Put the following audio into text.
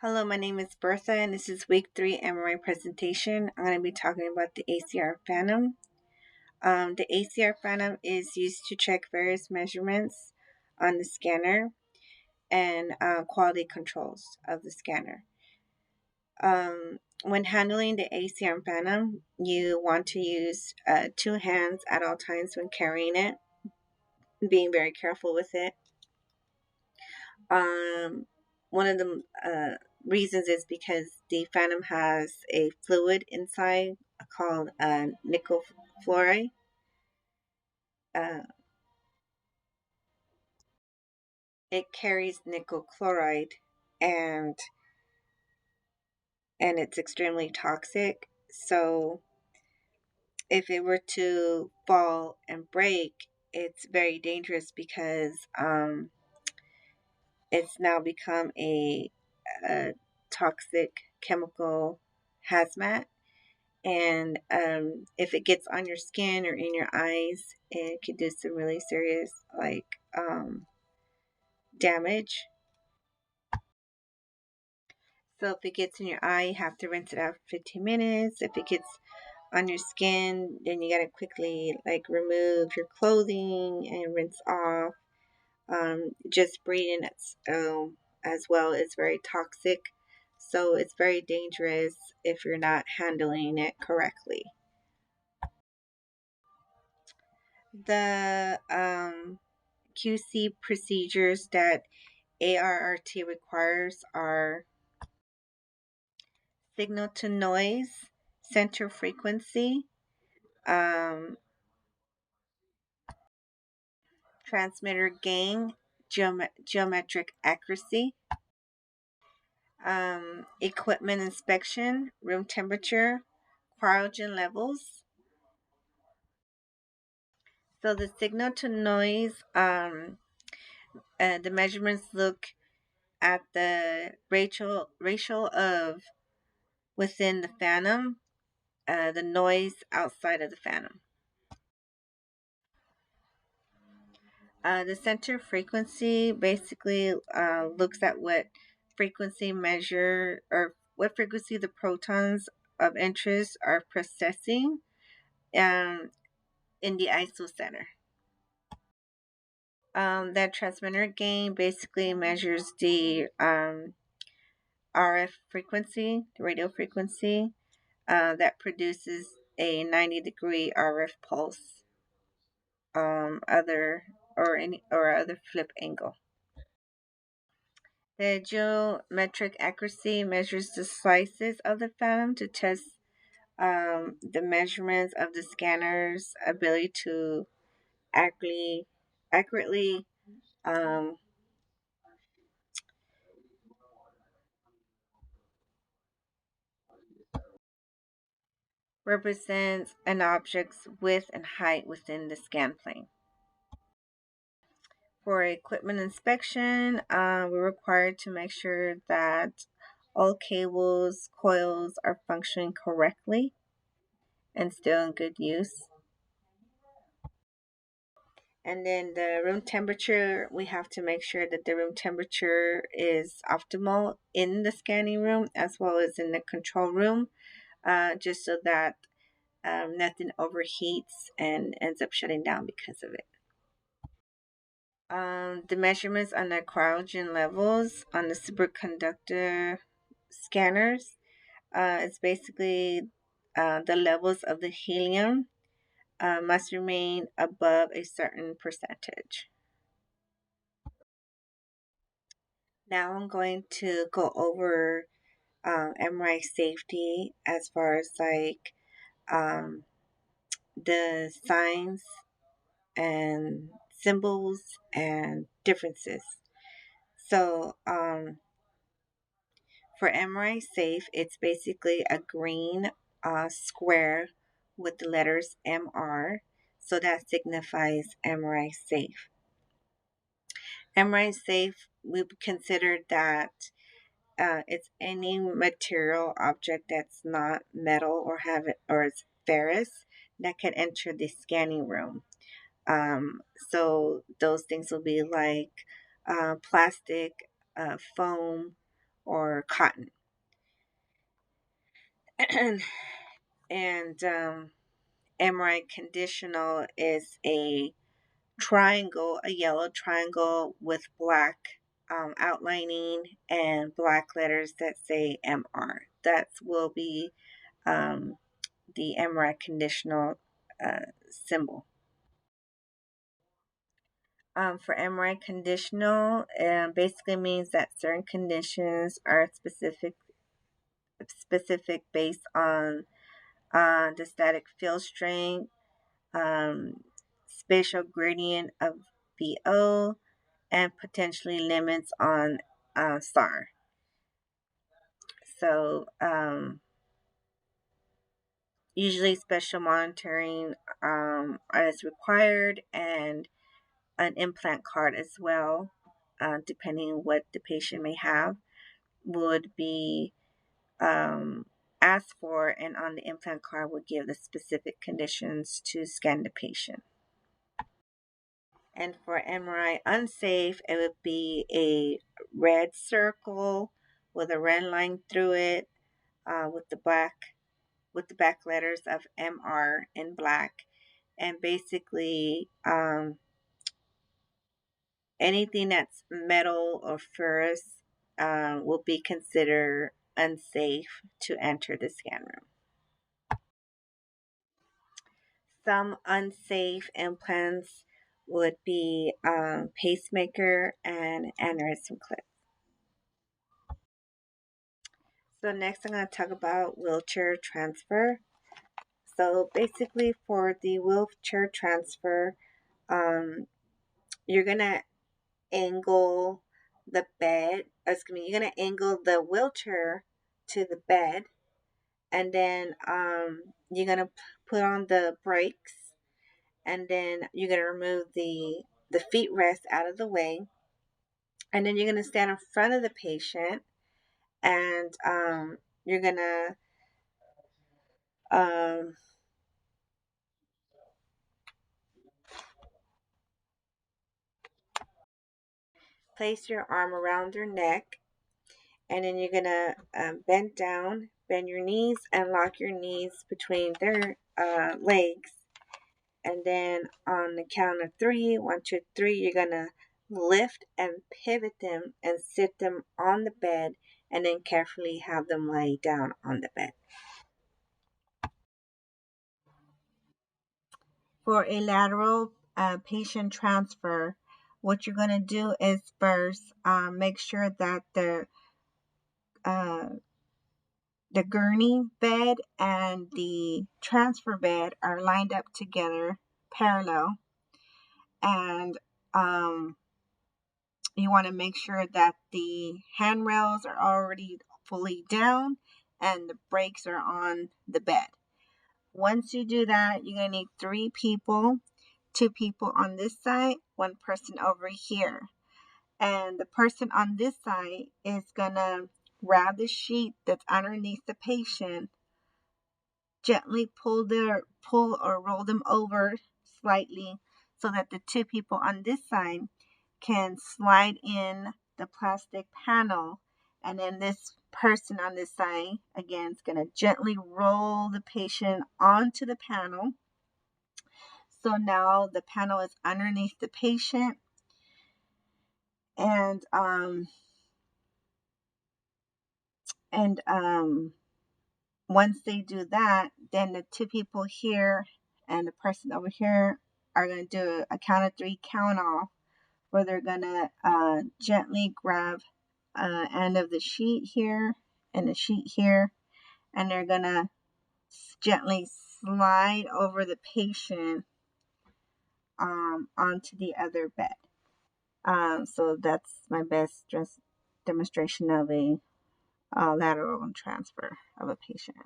Hello, my name is Bertha, and this is week 3 MRI presentation. I'm going to be talking about the ACR Phantom. The ACR Phantom is used to check various measurements on the scanner and quality controls of the scanner. When handling the ACR Phantom, you want to use 2 hands at all times when carrying it, being very careful with it. One of the reasons is because the Phantom has a fluid inside called nickel fluoride. Uh, it carries nickel chloride, and it's extremely toxic. So if it were to fall and break, it's very dangerous because it's now become a toxic chemical hazmat. And if it gets on your skin or in your eyes, it could do some really serious damage. So if it gets in your eye, you have to rinse it out for 15 minutes. If it gets on your skin, then you gotta quickly remove your clothing and rinse off. Just breathing as well is very toxic, so it's very dangerous if you're not handling it correctly. The QC procedures that ARRT requires are signal to noise, center frequency, um, transmitter gain, geometric accuracy, equipment inspection, room temperature, cryogen levels. So the signal to noise, the measurements look at the ratio of within the phantom, the noise outside of the phantom. The center frequency basically looks at what frequency measure or what frequency the protons of interest are processing um, in the ISO center. That transmitter gain basically measures the RF frequency, the radio frequency, that produces a 90-degree RF pulse, other flip angle. The geometric accuracy measures the slices of the phantom to test the measurements of the scanner's ability to accurately um, represent an object's width and height within the scan plane. For equipment inspection, we're required to make sure that all cables, coils are functioning correctly and still in good use. And then the room temperature, we have to make sure that the room temperature is optimal in the scanning room as well as in the control room, just so that nothing overheats and ends up shutting down because of it. The measurements on the cryogen levels on the superconductor scanners, it's basically the levels of the helium must remain above a certain percentage. Now I'm going to go over MRI safety as far as um, the signs and symbols and differences. So for MRI safe, it's basically a green square with the letters MR. So that signifies MRI safe. MRI safe, we've considered that it's any material object that's not metal or it's ferrous that can enter the scanning room. So those things will be like plastic, foam, or cotton. And MRI conditional is a triangle, a yellow triangle with black outlining and black letters that say MR. That will be the MRI conditional symbol. For MRI conditional, basically means that certain conditions are specific based on the static field strength, spatial gradient of VO, and potentially limits on SAR. So usually special monitoring is required, and an implant card as well, depending on what the patient may have, would be asked for, and on the implant card would give the specific conditions to scan the patient. And for MRI unsafe, it would be a red circle with a red line through it, with the back letters of MR in black, and basically anything that's metal or ferrous will be considered unsafe to enter the scan room. Some unsafe implants would be pacemaker and aneurysm clip. So next I'm going to talk about wheelchair transfer. So basically for the wheelchair transfer, you're going to angle the bed, you're going to angle the wheelchair to the bed, and then you're going to put on the brakes, and then you're going to remove the feet rest out of the way, and then you're going to stand in front of the patient, and you're going to um, place your arm around their neck, and then you're going to bend your knees, and lock your knees between their legs. And then on the count of 3, 1, 2, 3, you're going to lift and pivot them and sit them on the bed, and then carefully have them lie down on the bed. For a lateral patient transfer, what you're going to do is first make sure that uh, the gurney bed and the transfer bed are lined up together, parallel, and you want to make sure that the handrails are already fully down and the brakes are on the bed. Once you do that, you're going to need 3 people, 2 people on this side, 1 person over here. And the person on this side is going to grab the sheet that's underneath the patient, gently pull or roll them over slightly so that the 2 people on this side can slide in the plastic panel, and then this person on this side again is going to gently roll the patient onto the panel. So now the panel is underneath the patient, and once they do that, then the 2 people here and the person over here are going to do a count of 3 count off, where they're going to gently grab end of the sheet here and the sheet here, and they're going to gently slide over the patient onto the other bed. So that's my best demonstration of a lateral transfer of a patient.